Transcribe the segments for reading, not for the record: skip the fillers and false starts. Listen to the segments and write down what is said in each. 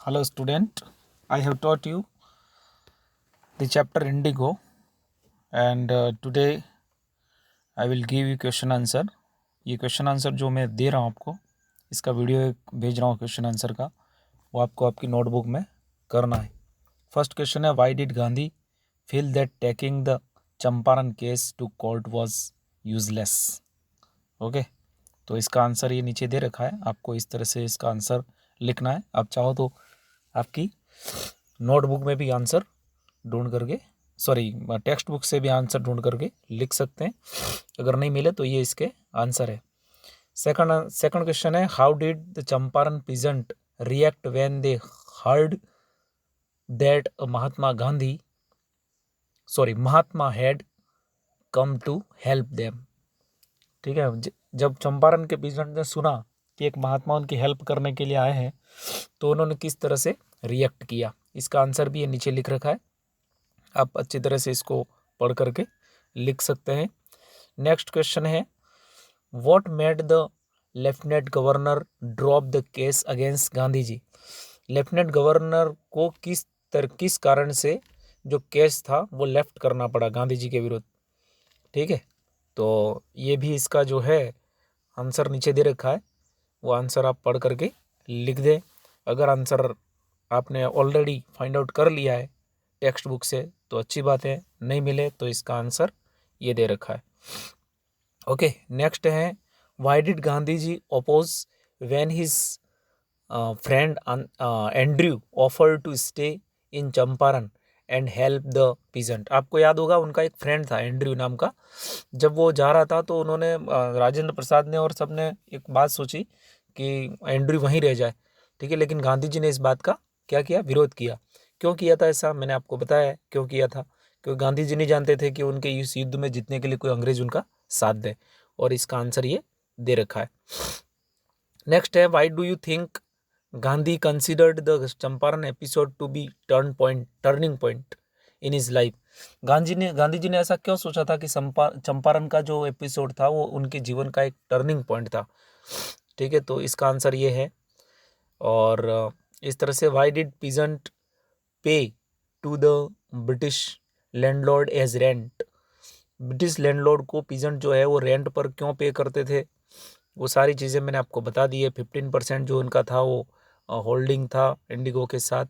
Hello student, I have taught you the chapter Indigo and today I will give you question answer. ये question answer जो मैं दे रहा हूँ आपको, इसका वीडियो एक भेज रहा हूँ क्वेश्चन आंसर का, वो आपको आपकी नोटबुक में करना है. फर्स्ट क्वेश्चन है, why did Gandhi feel that taking the Champaran case to court was useless. Okay, तो इसका आंसर ये नीचे दे रखा है, आपको इस तरह से इसका आंसर लिखना है. आप चाहो तो आपकी नोटबुक में भी आंसर ढूंढ करके टेक्स्ट बुक से भी आंसर ढूंढ करके लिख सकते हैं. अगर नहीं मिले तो ये इसके आंसर है. सेकंड क्वेश्चन है, how did the Champaran peasant react when they heard that Mahatma had come to help them. ठीक है, जब चंपारण के पीजेंट ने सुना कि एक महात्मा उनकी हेल्प करने के लिए आए हैं तो उन्होंने किस तरह से रिएक्ट किया. इसका आंसर भी ये नीचे लिख रखा है, आप अच्छी तरह से इसको पढ़ करके लिख सकते हैं. नेक्स्ट क्वेश्चन है, what made the lieutenant governor drop the case against Gandhi ji. Lieutenant governor को किस कारण से जो केस था वो लेफ्ट करना पड़ा गांधी जी के विरुद्ध. ठीक है, तो ये भी इसका जो है आंसर नीचे दे रखा है, वो आंसर आप पढ़ करके लिख दें. अगर आंसर आपने ऑलरेडी फाइंड आउट कर लिया है टेक्स्ट बुक से तो अच्छी बात है, नहीं मिले तो इसका आंसर ये दे रखा है. ओके, नेक्स्ट है, why did Gandhi ji oppose when his friend Andrew offer to stay in Champaran and help the peasant. आपको याद होगा उनका एक फ्रेंड था एंड्रयू नाम का. जब वो जा रहा था तो उन्होंने राजेंद्र प्रसाद ने और सबने एक बात सोची कि एंड्रयू वहीं रह जाए. ठीक है, लेकिन गांधी जी ने इस बात का क्या किया, विरोध किया. क्यों किया था ऐसा, मैंने आपको बताया है क्यों किया था. क्योंकि गांधी जी नहीं जानते थे कि उनके इस युद्ध में जीतने के लिए कोई अंग्रेज उनका साथ दे, और इसका आंसर ये दे रखा है. नेक्स्ट है, why do you think Gandhi considered the Champaran episode to be turning point in his life. Gandhi ji ने ऐसा क्यों सोचा था कि चंपारण का जो एपिसोड था वो उनके जीवन का एक टर्निंग पॉइंट था. ठीक है, तो इसका आंसर ये है. और इस तरह से, why did peasant pay to the British landlord as rent. British landlord को पीजेंट जो है वो रेंट पर क्यों पे करते थे, वो सारी चीज़ें मैंने आपको बता दी है. 15% जो उनका था वो होल्डिंग था इंडिगो के साथ,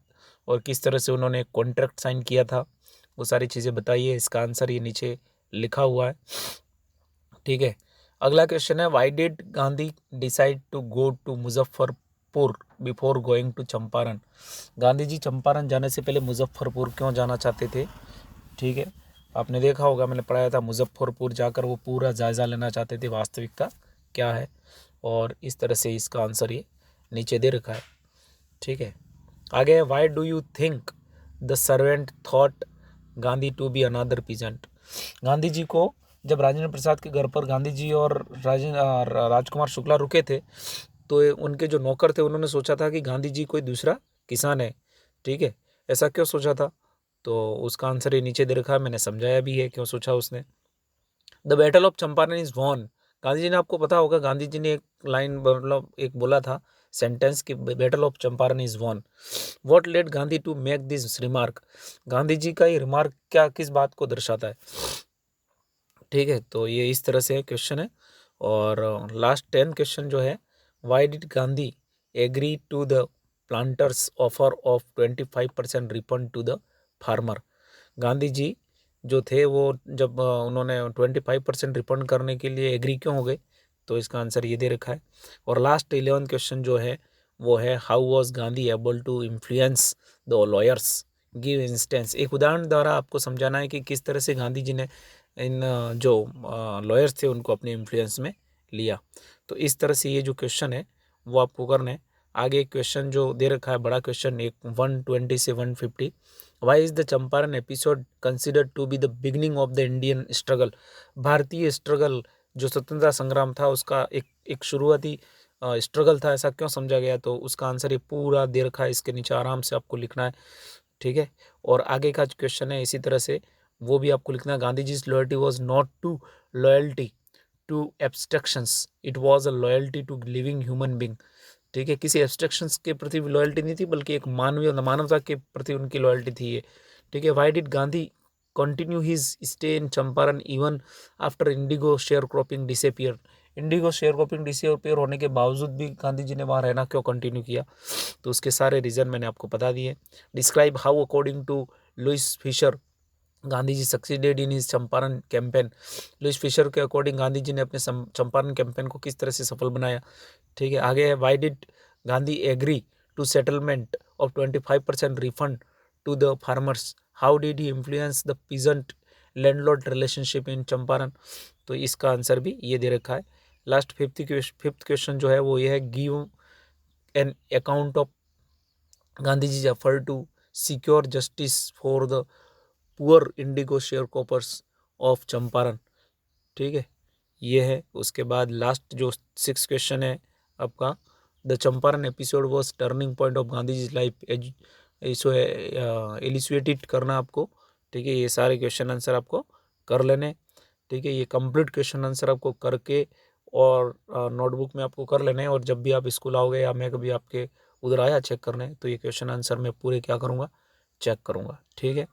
और किस तरह से उन्होंने कॉन्ट्रैक्ट साइन किया था वो सारी चीज़ें बताइए. इसका आंसर ये नीचे लिखा हुआ है. ठीक है, अगला क्वेश्चन है, why did Gandhi decide to go to Muzaffarpur before going to Champaran. Gandhi ji Champaran जाने से पहले मुजफ्फरपुर क्यों जाना चाहते थे. ठीक है, आपने देखा होगा, मैंने पढ़ाया था, मुजफ्फरपुर जाकर वो पूरा जायज़ा लेना चाहते थे वास्तविकता क्या है, और इस तरह से इसका आंसर ये नीचे दे रखा है. ठीक है, आगे, why do you think the servant thought Gandhi to be another peasant. Gandhi ji को जब राजेंद्र प्रसाद के घर पर गांधी जी और राजकुमार शुक्ला रुके थे तो उनके जो नौकर थे उन्होंने सोचा था कि गांधी जी कोई दूसरा किसान है. ठीक है, ऐसा क्यों सोचा था, तो उसका आंसर ये नीचे दे रखा है, मैंने समझाया भी है क्यों सोचा उसने. The battle of Champaran is won. Gandhi ji ने, आपको पता होगा, गांधी जी ने एक लाइन मतलब एक बोला था सेंटेंस कि battle of Champaran is won. What led Gandhi to make this remark. Gandhi ji का ये रिमार्क क्या, किस बात को दर्शाता है. ठीक है, तो ये इस तरह से क्वेश्चन है. और लास्ट 10 क्वेश्चन जो है, why did Gandhi agree to the planters offer of 25% refund to the farmer. Gandhi ji जो थे वो जब उन्होंने 25% रिफंड करने के लिए एग्री क्यों हो गए, तो इसका आंसर ये दे रखा है. और लास्ट 11 क्वेश्चन जो है वो है, how was Gandhi able to influence the lawyers. Give instance. एक उदाहरण द्वारा आपको समझाना है कि किस तरह से गांधी जी ने इन जो लॉयर्स थे उनको अपने इन्फ्लुएंस में लिया. तो इस तरह से ये जो क्वेश्चन है वो आपको करना है. आगे एक क्वेश्चन जो दे रखा है, बड़ा क्वेश्चन, एक 120 से 150, why is the Champaran episode considered to be the beginning of the Indian struggle. भारतीय स्ट्रगल जो स्वतंत्रता संग्राम था उसका एक शुरुआती स्ट्रगल था, ऐसा क्यों समझा गया, तो उसका आंसर ये पूरा दे रखा है, इसके नीचे आराम से आपको लिखना है. ठीक है, और आगे का क्वेश्चन है इसी तरह से, वो भी आपको लिखना है. Gandhi ji's loyalty was not to loyalty to abstractions, it was a loyalty to living human being. ठीक है, किसी एब्स्ट्रैक्शंस के प्रति लॉयल्टी नहीं थी, बल्कि एक मानवता के प्रति उनकी लॉयल्टी थी ये। ठीक है, why did Gandhi continue his stay in Champaran even after Indigo share cropping disappear? Indigo share cropping disappear होने के बावजूद भी गांधी जी ने वहाँ रहना क्यों कंटिन्यू किया? तो उसके सारे रीजन मैंने आपको बता दिए। Describe how according to Louis Fischer Gandhi ji succeeded in his Champaran campaign. Louis Fischer के अकॉर्डिंग गांधी जी ने अपने चंपारण कैंपेन को किस तरह से सफल बनाया? ठीक है, आगे है why did Gandhi agree to settlement of 25% refund to the farmers? How did he influence the peasant landlord relationship in Champaran? तो इसका आंसर भी ये दे रखा है। लास्ट फिफ्थ क्वेश्चन जो है वो ये है, give an account of Gandhi ji effort to secure justice for the poor indigo sharecroppers of Champaran. ठीक है, ये है। उसके बाद लास्ट जो 6 क्वेश्चन है आपका, the Champaran episode was turning point of Gandhi ji life, इसको एलिसुएटेड करना आपको। ठीक है, ये सारे क्वेश्चन आंसर आपको कर लेने। ठीक है, ये कंप्लीट क्वेश्चन आंसर आपको करके और नोटबुक में आपको कर लेने हैं, और जब भी आप स्कूल आओगे या मैं कभी आपके उधर आया चेक करने, तो ये क्वेश्चन आंसर मैं पूरे क्या करूँगा, चेक करूँगा। ठीक है।